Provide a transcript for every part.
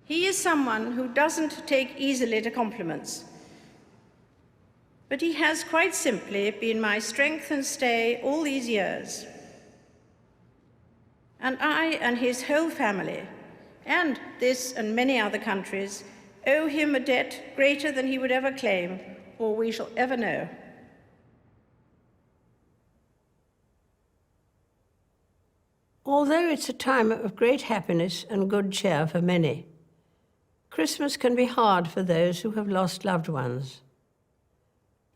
He is someone who doesn't take easily to compliments, but he has quite simply been my strength and stay all these years. And I and his whole family, and this and many other countries, owe him a debt greater than he would ever claim or we shall ever know. Although it's a time of great happiness and good cheer for many, Christmas can be hard for those who have lost loved ones.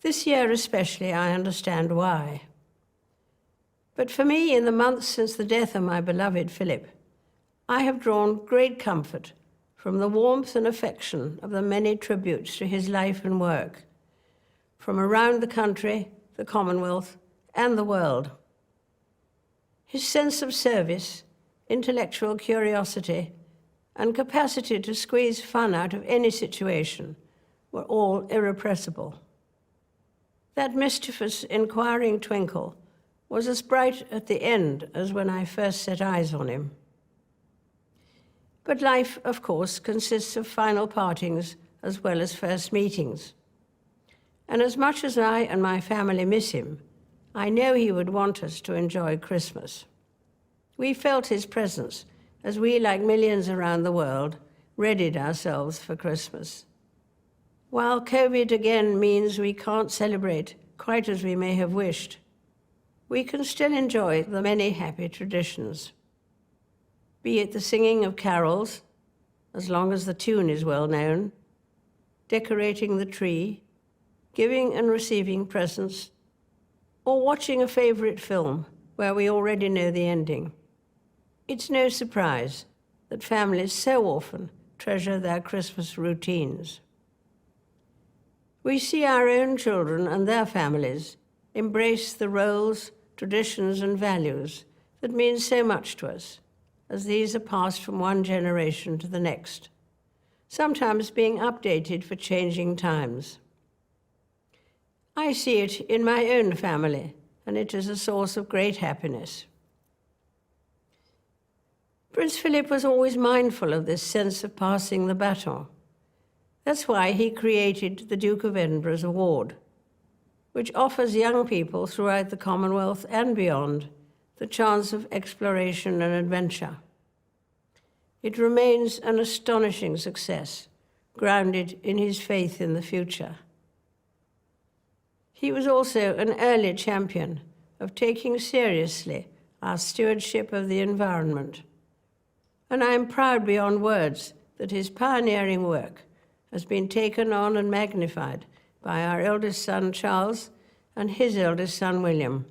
This year especially, I understand why. But for me, in the months since the death of my beloved Philip, I have drawn great comfort from the warmth and affection of the many tributes to his life and work, from around the country, the Commonwealth, and the world. His sense of service, intellectual curiosity, and capacity to squeeze fun out of any situation were all irrepressible. That mischievous, inquiring twinkle was as bright at the end as when I first set eyes on him. But life, of course, consists of final partings as well as first meetings. And as much as I and my family miss him, I know he would want us to enjoy Christmas. We felt his presence as we, like millions around the world, readied ourselves for Christmas. While COVID again means we can't celebrate quite as we may have wished, we can still enjoy the many happy traditions. Be it the singing of carols, as long as the tune is well known, decorating the tree, giving and receiving presents, or watching a favorite film where we already know the ending. It's no surprise that families so often treasure their Christmas routines. We see our own children and their families embrace the roles, traditions, and values that mean so much to us, as these are passed from one generation to the next, sometimes being updated for changing times. I see it in my own family, and it is a source of great happiness. Prince Philip was always mindful of this sense of passing the baton. That's why he created the Duke of Edinburgh's Award, which offers young people throughout the Commonwealth and beyond the chance of exploration and adventure. It remains an astonishing success, grounded in his faith in the future. He was also an early champion of taking seriously our stewardship of the environment. And I am proud beyond words that his pioneering work has been taken on and magnified by our eldest son, Charles, and his eldest son, William,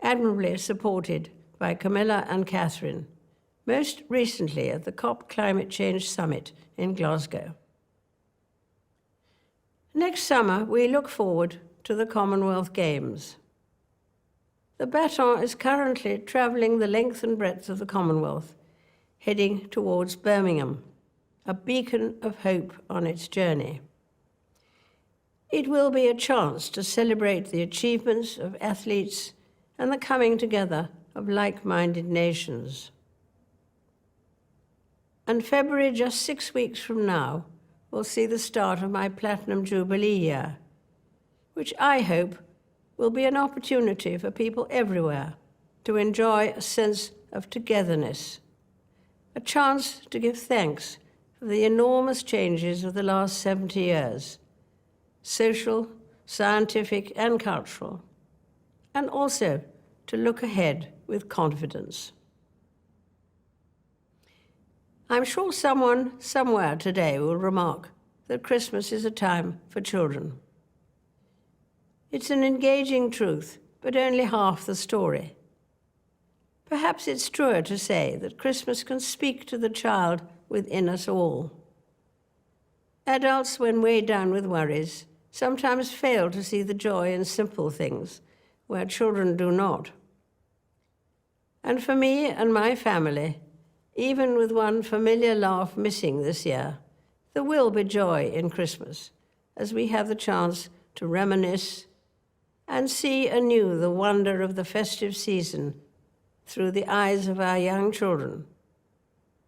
admirably supported by Camilla and Catherine, most recently at the COP Climate Change Summit in Glasgow. Next summer, we look forward to the Commonwealth Games. The baton is currently travelling the length and breadth of the Commonwealth, heading towards Birmingham, a beacon of hope on its journey. It will be a chance to celebrate the achievements of athletes and the coming together of like-minded nations. And February, just 6 weeks from now, will see the start of my Platinum Jubilee year, which I hope will be an opportunity for people everywhere to enjoy a sense of togetherness, a chance to give thanks for the enormous changes of the last 70 years, social, scientific, and cultural, and also to look ahead with confidence. I'm sure someone somewhere today will remark that Christmas is a time for children. It's an engaging truth, but only half the story. Perhaps perhaps it's truer to say that Christmas can speak to the child within us all. Adults, when weighed down with worries, sometimes fail to see the joy in simple things, where children do not. And for me and my family, even with one familiar laugh missing this year, there will be joy in Christmas, as we have the chance to reminisce and see anew the wonder of the festive season through the eyes of our young children,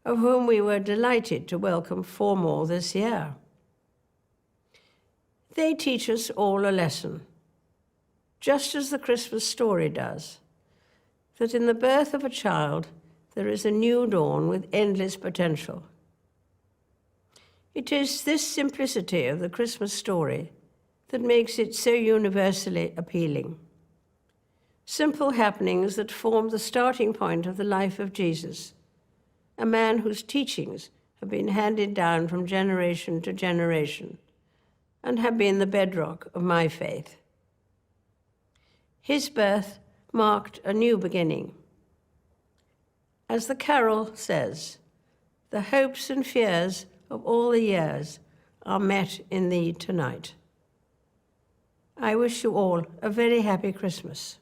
of whom we were delighted to welcome 4 more this year. They teach us all a lesson, just as the Christmas story does, that in the birth of a child there is a new dawn with endless potential. It is this simplicity of the Christmas story that makes it so universally appealing. Simple happenings that form the starting point of the life of Jesus, a man whose teachings have been handed down from generation to generation and have been the bedrock of my faith. His birth marked a new beginning. As the carol says, the hopes and fears of all the years are met in thee tonight. I wish you all a very happy Christmas.